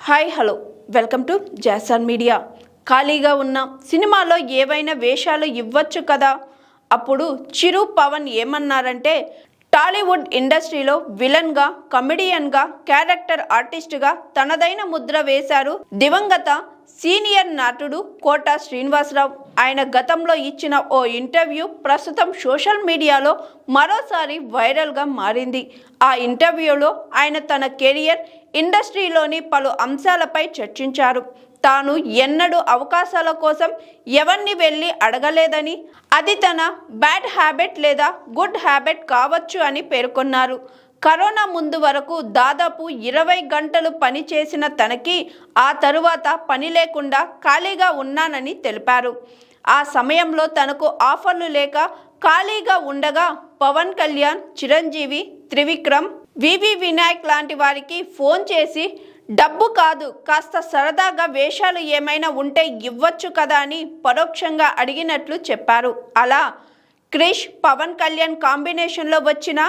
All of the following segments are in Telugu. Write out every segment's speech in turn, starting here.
Hi hello welcome to Jason media. ఖాళీగా ఉన్న సినిమాలో ఏవైనా వేషాలు ఇవ్వచ్చు కదా. అప్పుడు చిరు పవన్ ఏమన్నారంటే, టాలీవుడ్ ఇండస్ట్రీలో విలన్గా, కమెడియన్గా, క్యారెక్టర్ ఆర్టిస్ట్గా తనదైన ముద్ర వేశారు దివంగత సీనియర్ నటుడు కోట శ్రీనివాసరావు. ఆయన గతంలో ఇచ్చిన ఓ ఇంటర్వ్యూ ప్రస్తుతం సోషల్ మీడియాలో మరోసారి వైరల్గా మారింది. ఆ ఇంటర్వ్యూలో ఆయన తన కెరియర్, ఇండస్ట్రీలోని పలు అంశాలపై చర్చించారు. తాను ఎన్నడూ అవకాశాల కోసం ఎవరిని వెళ్ళి అడగలేదని, అది తన బ్యాడ్ హ్యాబిట్ లేదా గుడ్ హ్యాబిట్ కావచ్చు అని పేర్కొన్నారు. కరోనా ముందు వరకు దాదాపు 20 గంటలు పని చేసిన తనకి ఆ తరువాత పని లేకుండా ఖాళీగా ఉన్నానని తెలిపారు. ఆ సమయంలో తనకు ఆఫర్లు లేక ఖాళీగా ఉండగా పవన్ కళ్యాణ్, చిరంజీవి, త్రివిక్రమ్, వివి వినాయక్ లాంటి వారికి ఫోన్ చేసి డబ్బు కాదు, కాస్త సరదాగా వేషాలు ఏమైనా ఉంటే ఇవ్వచ్చు కదా అని పరోక్షంగా అడిగినట్లు చెప్పారు. అలా క్రిష్, పవన్ కళ్యాణ్ కాంబినేషన్లో వచ్చిన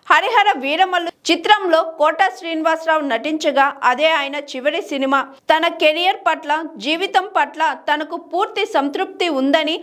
హరిహర వీరమల్లు చిత్రంలో కోట శ్రీనివాసరావు నటించగా అదే ఆయన చివరి సినిమా. తన కెరియర్ పట్ల, జీవితం పట్ల తనకు పూర్తి సంతృప్తి ఉందని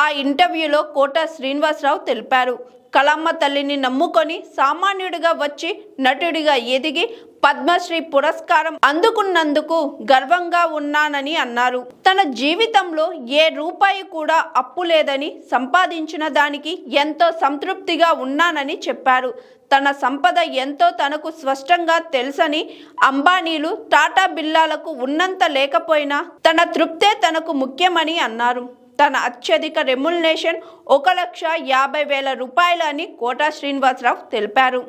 ఆ ఇంటర్వ్యూలో కోట శ్రీనివాసరావు తెలిపారు. కళమ్మ తల్లిని నమ్ముకొని సామాన్యుడిగా వచ్చి నటుడిగా ఎదిగి పద్మశ్రీ పురస్కారం అందుకున్నందుకు గర్వంగా ఉన్నానని అన్నారు. తన జీవితంలో ఏ రూపాయి కూడా అప్పు లేదని, సంపాదించిన దానికి ఎంతో సంతృప్తిగా ఉన్నానని చెప్పారు. తన సంపద ఎంతో తనకు స్పష్టంగా తెలుసని, అంబానీలు, టాటా బిర్లాలకు ఉన్నంత లేకపోయినా తన తృప్తే తనకు ముఖ్యమని అన్నారు. తన అత్యధిక రెమ్యునరేషన్ 1,50,000 రూపాయలు అని కోట శ్రీనివాసరావు తెలిపారు.